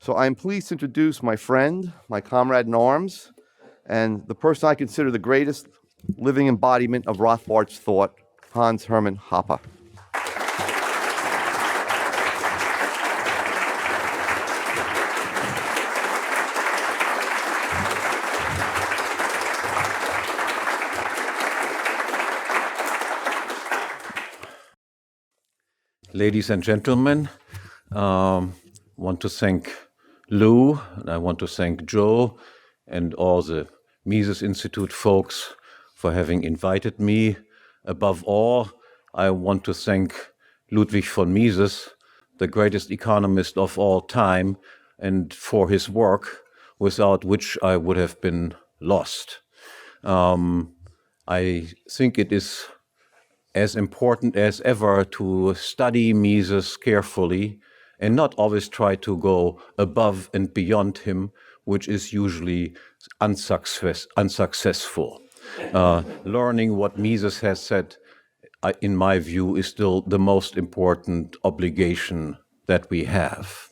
So I am pleased to introduce my friend, my comrade in arms, and the person I consider the greatest living embodiment of Rothbard's thought, Hermann Hoppe. Ladies and gentlemen, want to thank Lou, and I want to thank Joe and all the Mises Institute folks for having invited me. Above all, I want to thank Ludwig von Mises, the greatest economist of all time, and for his work, without which I would have been lost. I think it is as important as ever to study Mises carefully and not always try to go above and beyond him, which is usually unsuccessful. Learning what Mises has said, in my view, is still the most important obligation that we have.